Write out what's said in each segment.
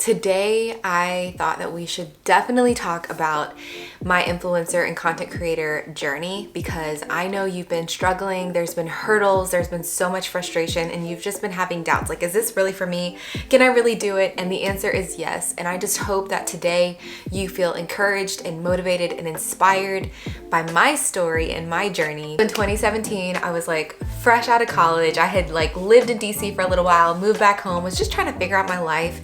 Today, I thought that we should definitely talk about my influencer and content creator journey because I know you've been struggling, there's been hurdles, there's been so much frustration, and you've just been having doubts. Like, is this really for me? Can I really do it? And the answer is yes. And I just hope that today you feel encouraged and motivated and inspired by my story and my journey. In 2017, I was like fresh out of college. I had like lived in DC for a little while, moved back home, was just trying to figure out my life.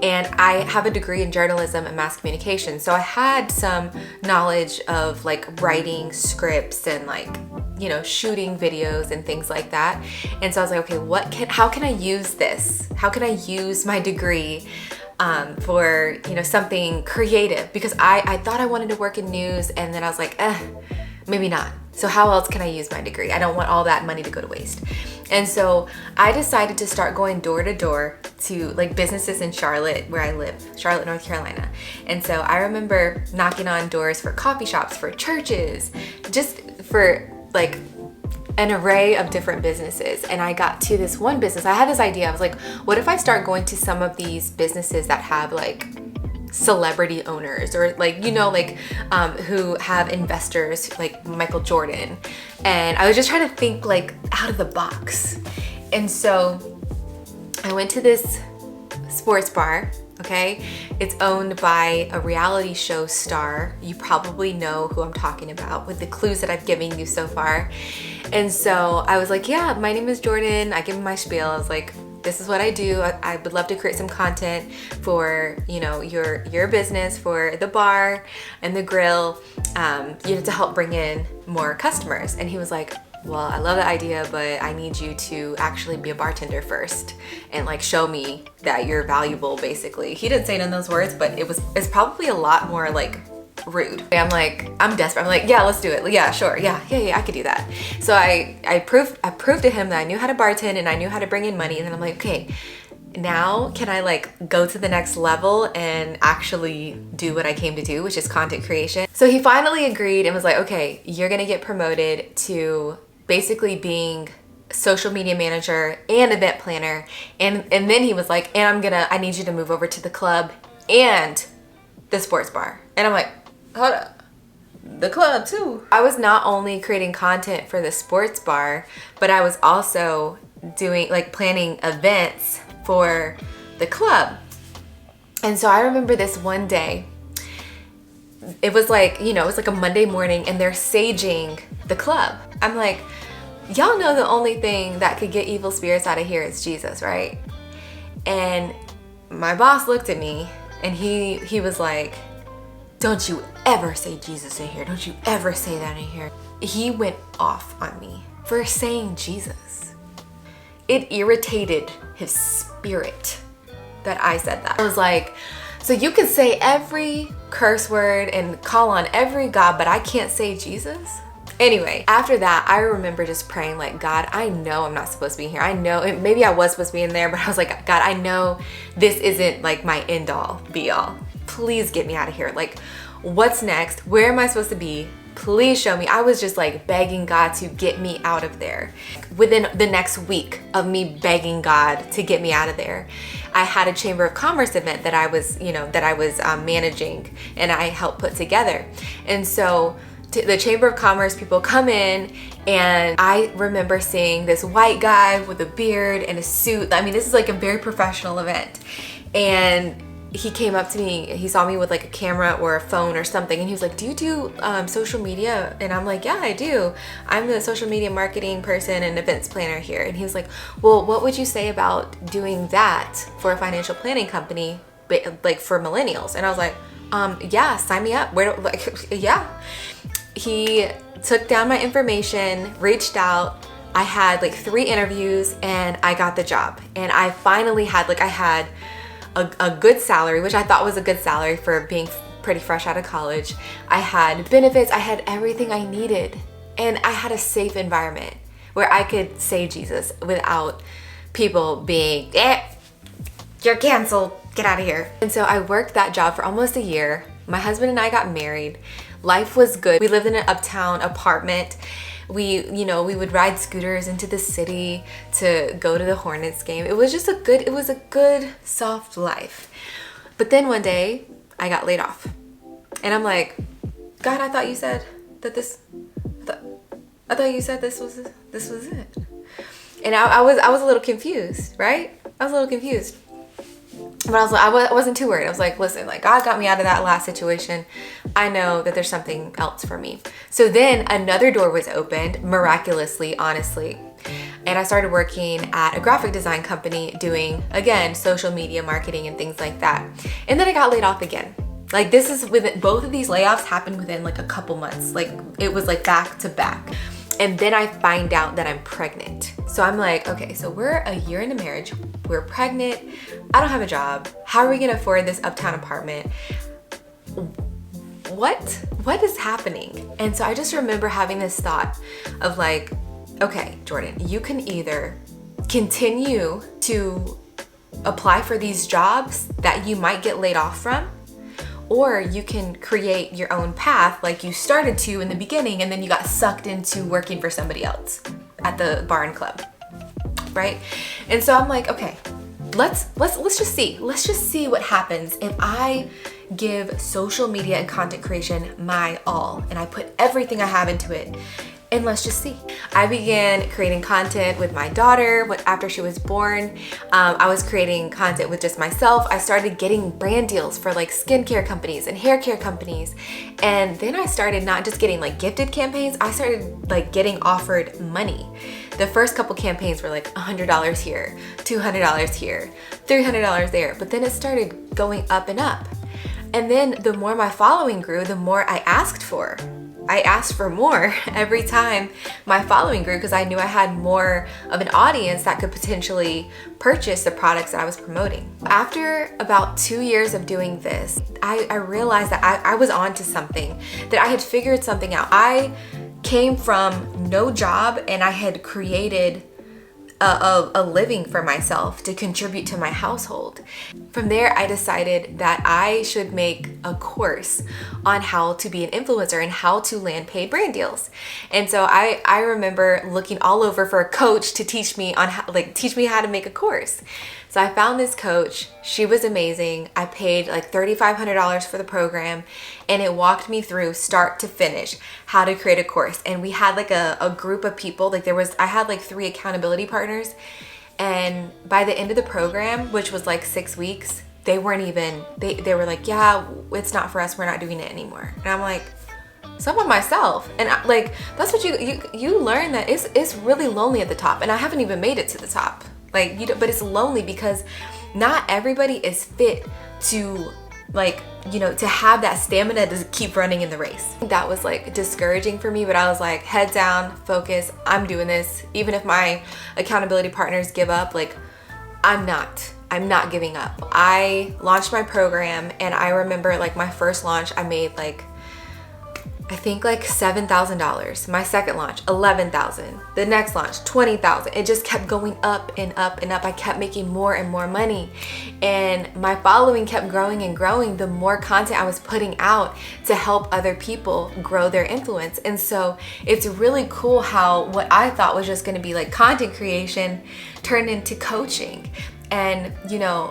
And I have a degree in journalism and mass communication. So I had some knowledge of like writing scripts and like, you know, shooting videos and things like that. And so I was like, okay, how can I use this? How can I use my degree for, you know, something creative? Because I thought I wanted to work in news, and then I was like, maybe not. So how else can I use my degree? I don't want all that money to go to waste. And so I decided to start going door to door to like businesses in Charlotte, where I live, Charlotte, North Carolina. And so I remember knocking on doors for coffee shops, for churches, just for like an array of different businesses. And I got to this one business. I had this idea. I was like, what if I start going to some of these businesses that have like celebrity owners, or like, you know, like who have investors like Michael Jordan. And I was just trying to think like out of the box. And so I went to this sports bar. Okay, it's owned by a reality show star. You probably know who I'm talking about with the clues that I've given you so far. And so I was like, yeah, my name is Jordan. I give him my spiel. I was like, this is what I do. I would love to create some content for, you know, your business, for the bar and the grill, you know, to help bring in more customers. And he was like, well, I love the idea, but I need you to actually be a bartender first and like show me that you're valuable, basically. He didn't say it in those words, but it's probably a lot more like rude. I'm like, I'm desperate. I'm like, yeah, let's do it. Yeah, sure. Yeah, I could do that. So I proved to him that I knew how to bartend and I knew how to bring in money. And then I'm like, okay, now can I like go to the next level and actually do what I came to do, which is content creation? So he finally agreed and was like, okay, you're gonna get promoted to basically being social media manager and event planner. And then he was like, and I need you to move over to the club and the sports bar. And I'm like, hold up, the club too. I was not only creating content for the sports bar, but I was also doing like planning events for the club. And so I remember this one day, it was like, you know, it was like a Monday morning and they're saging the club. I'm like, y'all know the only thing that could get evil spirits out of here is Jesus, right? And my boss looked at me and he was like, don't you ever say Jesus in here. Don't you ever say that in here. He went off on me for saying Jesus. It irritated his spirit that I said that. I was like, so you can say every curse word and call on every God, but I can't say Jesus? Anyway, after that, I remember just praying like, God, I know I'm not supposed to be here. I know, maybe I was supposed to be in there, but I was like, God, I know this isn't like my end all be all. Please get me out of here. Like, what's next? Where am I supposed to be? Please show me. I was just like begging God to get me out of there. Within the next week of me begging God to get me out of there, I had a Chamber of Commerce event that I was, you know, managing and I helped put together. And so the Chamber of Commerce people come in, and I remember seeing this white guy with a beard and a suit. I mean, this is like a very professional event. And he came up to me, he saw me with like a camera or a phone or something, and he was like, do you do social media? And I'm like, yeah, I do. I'm the social media marketing person and events planner here. And he was like, well, what would you say about doing that for a financial planning company, like for millennials? And I was like, yeah, sign me up. Yeah. He took down my information, reached out. I had like 3 interviews and I got the job. And I finally had a good salary, which I thought was a good salary for being pretty fresh out of college. I had benefits, I had everything I needed. And I had a safe environment where I could say Jesus without people being, you're canceled, get out of here. And so I worked that job for almost a year. My husband and I got married. Life was good. We lived in an uptown apartment. We would ride scooters into the city to go to the Hornets game. It was just a good soft life. But then one day I got laid off. And I'm like, God, I thought you said that I thought you said this was it. And I was a little confused, right? I was a little confused. But I wasn't too worried. I was like, listen, like God got me out of that last situation. I know that there's something else for me. So then another door was opened, miraculously, honestly. And I started working at a graphic design company doing, again, social media marketing and things like that. And then I got laid off again. Like this is within, both of these layoffs happened within like a couple months. Like it was like back to back. And then I find out that I'm pregnant. So I'm like, okay, so we're a year into marriage. We're pregnant. I don't have a job. How are we gonna afford this uptown apartment? What is happening? And so I just remember having this thought of like, okay, Jordan, you can either continue to apply for these jobs that you might get laid off from, or you can create your own path like you started to in the beginning and then you got sucked into working for somebody else at the bar and club, right? And so I'm like, okay, let's just see. Let's just see what happens if I give social media and content creation my all and I put everything I have into it. And let's just see. I began creating content with my daughter after she was born. I was creating content with just myself. I started getting brand deals for like skincare companies and hair care companies. And then I started not just getting like gifted campaigns, I started like getting offered money. The first couple campaigns were like $100 here, $200 here, $300 there. But then it started going up and up. And then the more my following grew, the more I asked for. I asked for more every time my following grew because I knew I had more of an audience that could potentially purchase the products that I was promoting. After about 2 years of doing this, I realized that I was onto something, that I had figured something out. I came from no job and I had created a living for myself to contribute to my household. From there, I decided that I should make a course on how to be an influencer and how to land paid brand deals. And so I remember looking all over for a coach to teach me how to make a course. So I found this coach. She was amazing. I paid like $3,500 for the program and it walked me through start to finish how to create a course. And we had like a group of people, I had like 3 accountability partners. And by the end of the program, which was like 6 weeks, they weren't even, they were like, yeah, it's not for us. We're not doing it anymore. And I'm like, so I'm by myself. And that's what you learn, that it's really lonely at the top. And I haven't even made it to the top. But it's lonely because not everybody is fit to to have that stamina to keep running in the race. That was like discouraging for me, but I was like, head down, focus, I'm doing this. Even if my accountability partners give up, like I'm not giving up. I launched my program and I remember like my first launch, I made like, I think like $7,000. My second launch, $11,000. The next launch, $20,000. It just kept going up and up and up. I kept making more and more money. And my following kept growing and growing the more content I was putting out to help other people grow their influence. And so it's really cool how what I thought was just gonna be like content creation turned into coaching. And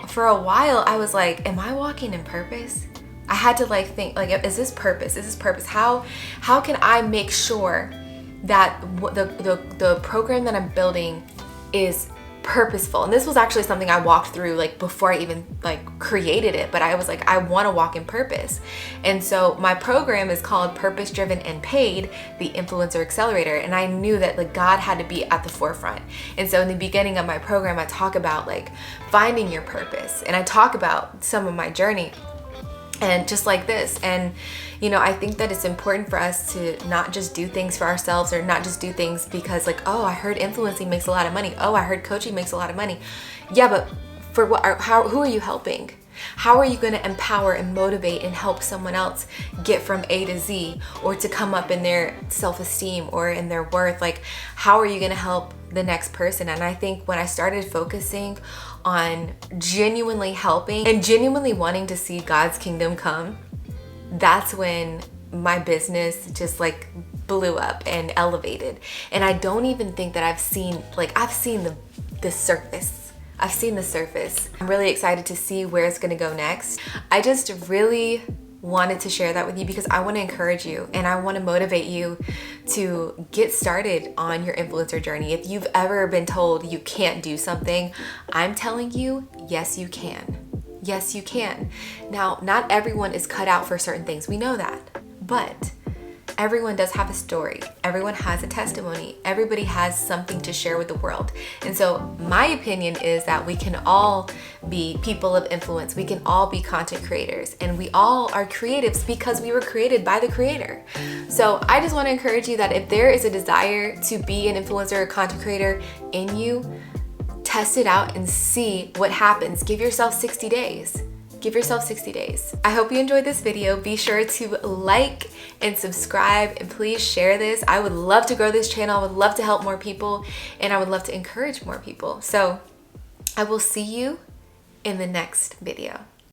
for a while I was like, am I walking in purpose? I had to think, is this purpose? Is this purpose? How can I make sure that the program that I'm building is purposeful? And this was actually something I walked through before I even created it, but I was like, I want to walk in purpose. And so my program is called Purpose Driven and Paid, the Influencer Accelerator. And I knew that God had to be at the forefront. And so in the beginning of my program, I talk about finding your purpose, and I talk about some of my journey. And just like this. And, I think that it's important for us to not just do things for ourselves, or not just do things because oh, I heard influencing makes a lot of money. Oh, I heard coaching makes a lot of money. Yeah, but for what? Who are you helping? How are you going to empower and motivate and help someone else get from A to Z, or to come up in their self-esteem or in their worth? How are you going to help the next person? And I think when I started focusing on genuinely helping and genuinely wanting to see God's kingdom come, that's when my business just blew up and elevated. And I don't even think that I've seen the surface. I've seen the surface. I'm really excited to see where it's gonna go next. I just really wanted to share that with you because I want to encourage you and I want to motivate you to get started on your influencer journey. If you've ever been told you can't do something, I'm telling you, yes, you can. Yes, you can. Now, not everyone is cut out for certain things. We know that, but everyone does have a story. Everyone has a testimony. Everybody has something to share with the world. And so my opinion is that we can all be people of influence. We can all be content creators, and we all are creatives because we were created by the creator. So I just want to encourage you that if there is a desire to be an influencer or content creator in you, test it out and see what happens. Give yourself 60 days. Give yourself 60 days. I hope you enjoyed this video. Be sure to like and subscribe, and please share this. I would love to grow this channel. I would love to help more people, and I would love to encourage more people. So I will see you in the next video.